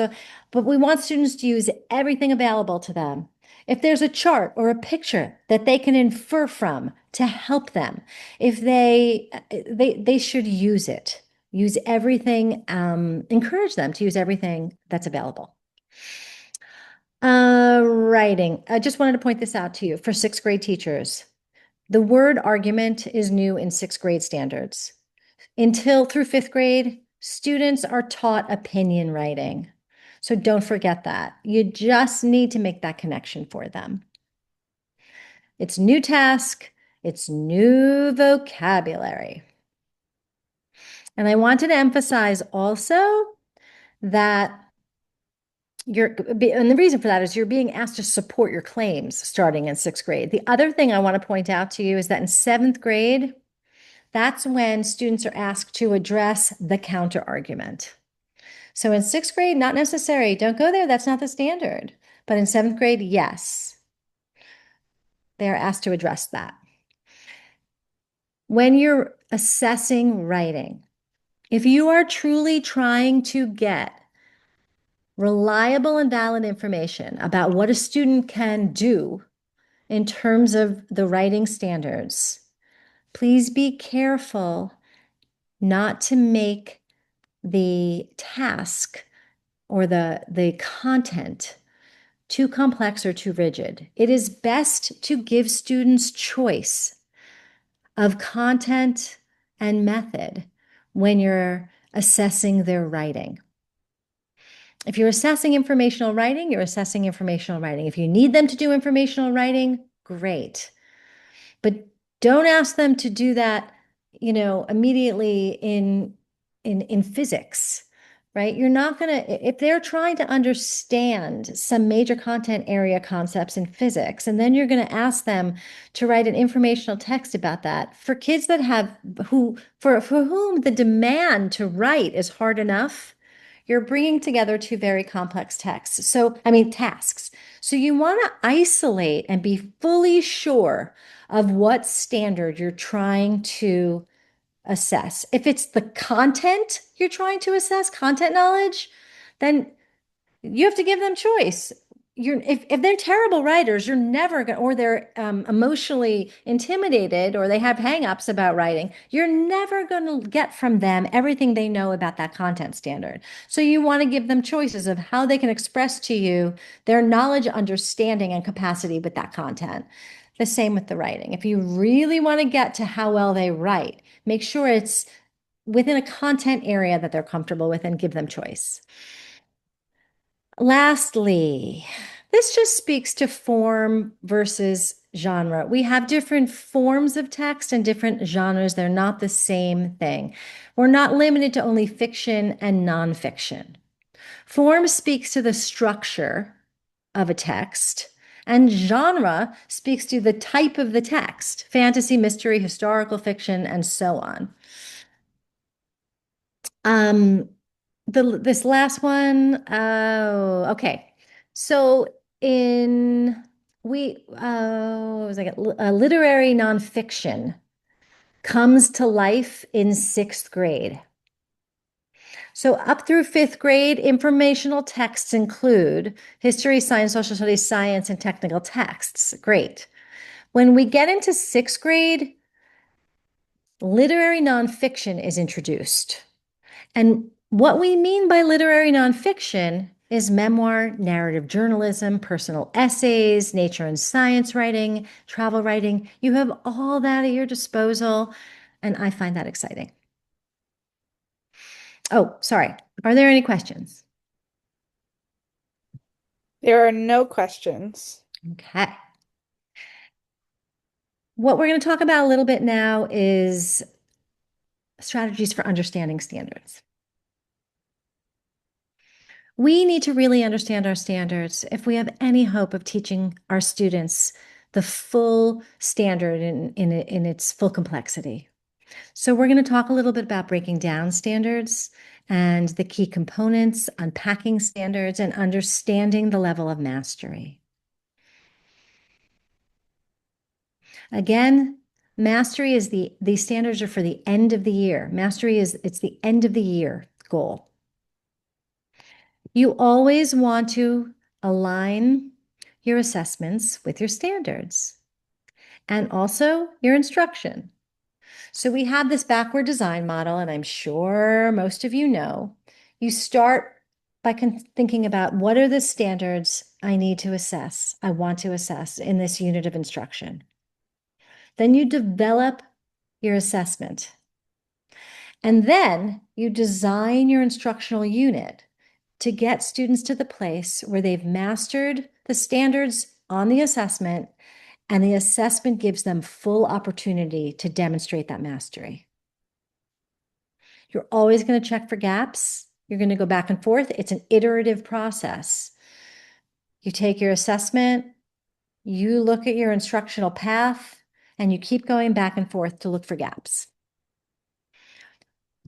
But we want students to use everything available to them. If there's a chart or a picture that they can infer from to help them, if they should use it. Use everything, encourage them to use everything that's available. Writing. I just wanted to point this out to you for sixth grade teachers. The word argument is new in sixth grade standards. Until through fifth grade, students are taught opinion writing. So don't forget that. You just need to make that connection for them. It's new task, it's new vocabulary. And I wanted to emphasize also that and the reason for that is you're being asked to support your claims starting in sixth grade. The other thing I want to point out to you is that in seventh grade, that's when students are asked to address the counter argument. So in sixth grade, not necessary. Don't go there. That's not the standard. But in seventh grade, yes, they're asked to address that. When you're assessing writing, if you are truly trying to get reliable and valid information about what a student can do in terms of the writing standards, please be careful not to make the task or the content too complex or too rigid. It is best to give students choice of content and method when you're assessing their writing. If you're assessing informational writing, you're assessing informational writing. If you need them to do informational writing, great. But don't ask them to do that, immediately in physics, right? You're not going to, if they're trying to understand some major content area concepts in physics, and then you're going to ask them to write an informational text about that for kids that for whom the demand to write is hard enough, you're bringing together two very complex texts. So, I mean, tasks. So you want to isolate and be fully sure of what standard you're trying to assess. If it's the content you're trying to assess, content knowledge, then you have to give them choice. If they're terrible writers, you're never going, or they're emotionally intimidated, or they have hangups about writing, you're never going to get from them everything they know about that content standard. So you want to give them choices of how they can express to you their knowledge, understanding, and capacity with that content. The same with the writing. If you really want to get to how well they write, make sure it's within a content area that they're comfortable with and give them choice. Lastly, this just speaks to form versus genre. We have different forms of text and different genres. They're not the same thing. We're not limited to only fiction and nonfiction. Form speaks to the structure of a text, and genre speaks to the type of the text, fantasy, mystery, historical fiction, and so on. Um, this last one, oh, okay. So in what was I get? Literary nonfiction comes to life in sixth grade. So up through fifth grade, informational texts include history, science, social studies, science, and technical texts. Great. When we get into sixth grade, literary nonfiction is introduced. And what we mean by literary nonfiction is memoir, narrative journalism, personal essays, nature and science writing, travel writing. You have all that at your disposal, and I find that exciting. Oh, sorry. Are there any questions? There are no questions. Okay. What we're going to talk about a little bit now is strategies for understanding standards. We need to really understand our standards if we have any hope of teaching our students the full standard in its full complexity. So we're going to talk a little bit about breaking down standards and the key components, unpacking standards, and understanding the level of mastery. Again, mastery is these standards are for the end of the year. Mastery is it's the end of the year goal. You always want to align your assessments with your standards and also your instruction. So we have this backward design model, and I'm sure most of you know. You start by thinking about what are the standards I need to assess, I want to assess in this unit of instruction. Then you develop your assessment. And then you design your instructional unit to get students to the place where they've mastered the standards on the assessment, and the assessment gives them full opportunity to demonstrate that mastery. You're always going to check for gaps. You're going to go back and forth. It's an iterative process. You take your assessment, you look at your instructional path, and you keep going back and forth to look for gaps.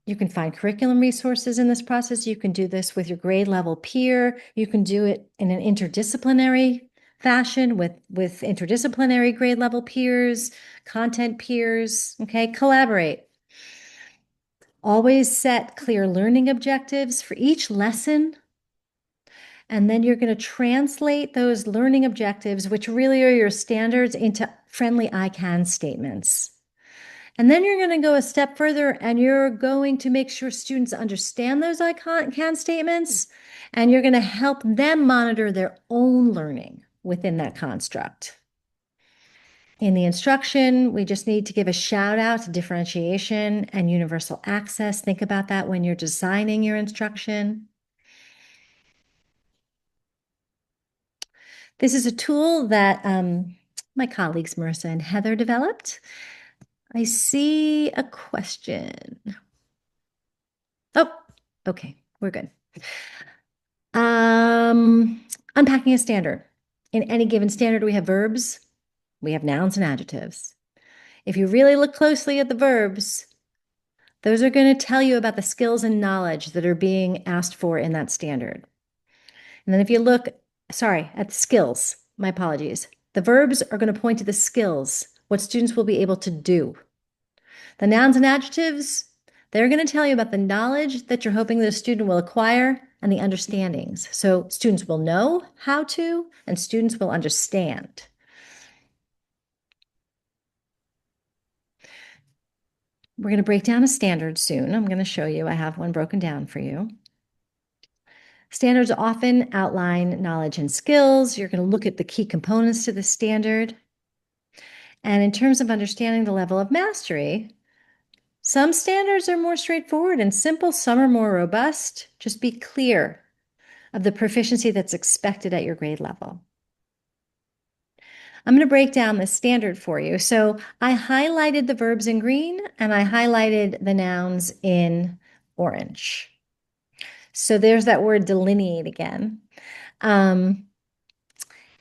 You can find curriculum resources in this process. You can do this with your grade level peer. You can do it in an interdisciplinary fashion with interdisciplinary grade level peers, content peers, okay? Collaborate. Always set clear learning objectives for each lesson. And then you're going to translate those learning objectives, which really are your standards, into friendly I can statements. And then you're going to go a step further and you're going to make sure students understand those I can statements, and you're going to help them monitor their own learning within that construct. In the instruction, we just need to give a shout out to differentiation and universal access. Think about that when you're designing your instruction. This is a tool that my colleagues Marissa and Heather developed. I see a question. Oh, okay, we're good. Unpacking a standard. In any given standard, we have verbs, we have nouns and adjectives. If you really look closely at the verbs, those are going to tell you about the skills and knowledge that are being asked for in that standard. And then if you look, at the skills, my apologies. The verbs are going to point to the skills, what students will be able to do. The nouns and adjectives, they're going to tell you about the knowledge that you're hoping that a student will acquire and the understandings. So students will know how to, and students will understand. We're going to break down a standard soon. I'm going to show you. I have one broken down for you. Standards often outline knowledge and skills. You're going to look at the key components to the standard. And in terms of understanding the level of mastery, some standards are more straightforward and simple, some are more robust. Just be clear of the proficiency that's expected at your grade level. I'm going to break down the standard for you. So I highlighted the verbs in green and I highlighted the nouns in orange. So there's that word delineate again. And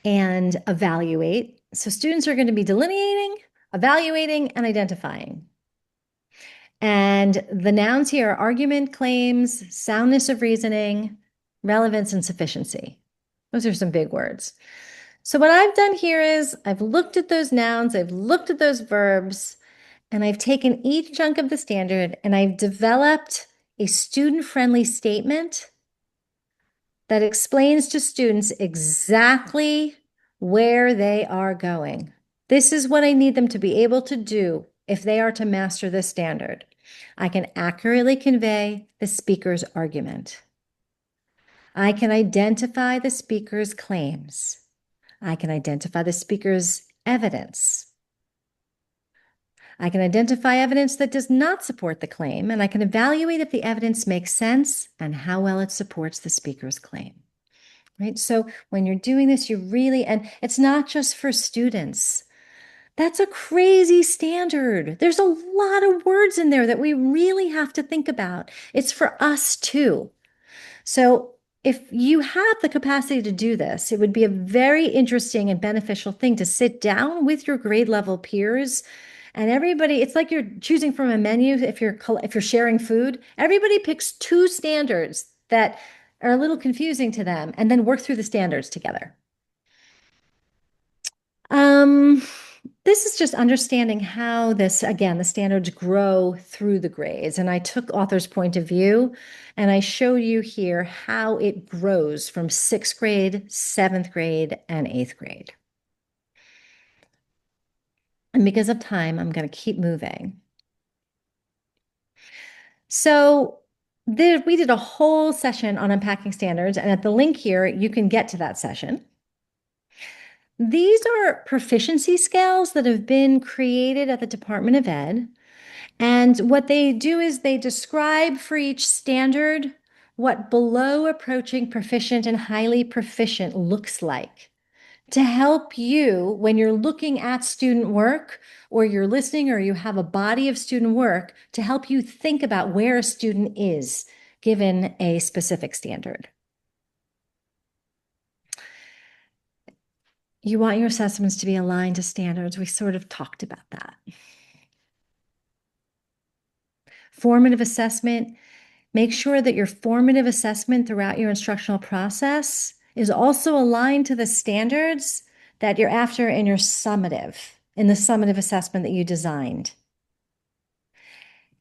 evaluate. So students are going to be delineating, evaluating, and identifying. And the nouns here are argument, claims, soundness of reasoning, relevance, and sufficiency. Those are some big words. So what I've done here is I've looked at those nouns, I've looked at those verbs, and I've taken each chunk of the standard and I've developed a student-friendly statement that explains to students exactly where they are going. This is what I need them to be able to do if they are to master this standard. I can accurately convey the speaker's argument. I can identify the speaker's claims. I can identify the speaker's evidence. I can identify evidence that does not support the claim, and I can evaluate if the evidence makes sense and how well it supports the speaker's claim. Right? So when you're doing this, you really, and it's not just for students. That's a crazy standard. There's a lot of words in there that we really have to think about. It's for us too. So if you have the capacity to do this, it would be a very interesting and beneficial thing to sit down with your grade level peers and everybody. It's like you're choosing from a menu. If you're sharing food, everybody picks two standards that are a little confusing to them and then work through the standards together. This is just understanding how this, again, the standards grow through the grades. And I took author's point of view and I showed you here how it grows from sixth grade, seventh grade, and eighth grade. And because of time, I'm going to keep moving. So we did a whole session on unpacking standards. And at the link here, you can get to that session. These are proficiency scales that have been created at the Department of Ed. And what they do is they describe for each standard what below approaching proficient and highly proficient looks like to help you when you're looking at student work or you're listening or you have a body of student work to help you think about where a student is given a specific standard. You want your assessments to be aligned to standards. We sort of talked about that. Formative assessment, make sure that your formative assessment throughout your instructional process is also aligned to the standards that you're after in the summative assessment that you designed.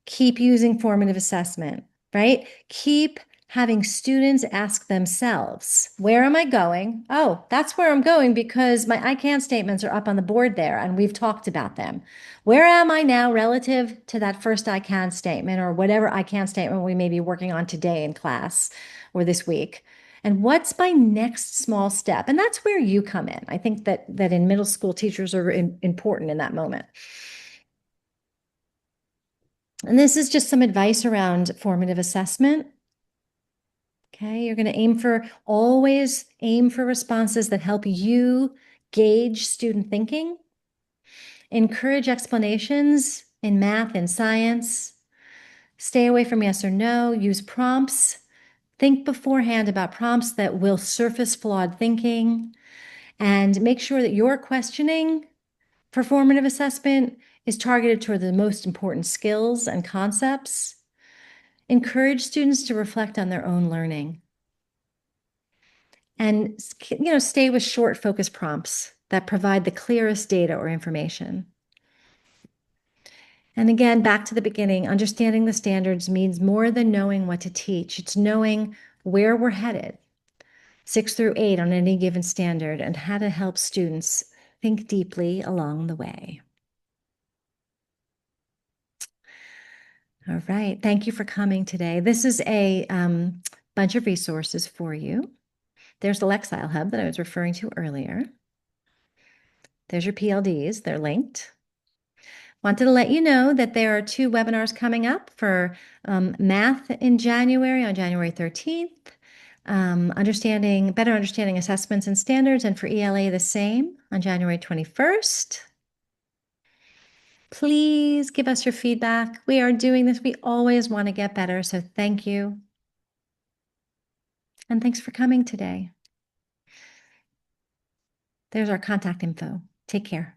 Keep using formative assessment, right? Keep having students ask themselves, where am I going? Oh, that's where I'm going because my I can statements are up on the board there and we've talked about them. Where am I now relative to that first I can statement or whatever I can statement we may be working on today in class or this week? And what's my next small step? And that's where you come in. I think that in middle school, teachers are important in that moment. And this is just some advice around formative assessment. Okay, you're going to always aim for responses that help you gauge student thinking, encourage explanations in math and science, stay away from yes or no, use prompts, think beforehand about prompts that will surface flawed thinking, and make sure that your questioning for formative assessment is targeted toward the most important skills and concepts. Encourage students to reflect on their own learning. And stay with short focus prompts that provide the clearest data or information. And again, back to the beginning, understanding the standards means more than knowing what to teach. It's knowing where we're headed, 6 through 8 on any given standard, and how to help students think deeply along the way. All right. Thank you for coming today. This is a bunch of resources for you. There's the Lexile Hub that I was referring to earlier. There's your PLDs. They're linked. Wanted to let you know that there are 2 webinars coming up for math in January, on January 13th, better understanding assessments and standards, and for ELA the same on January 21st. Please give us your feedback. We are doing this. We always want to get better, so thank you. And thanks for coming today. There's our contact info. Take care.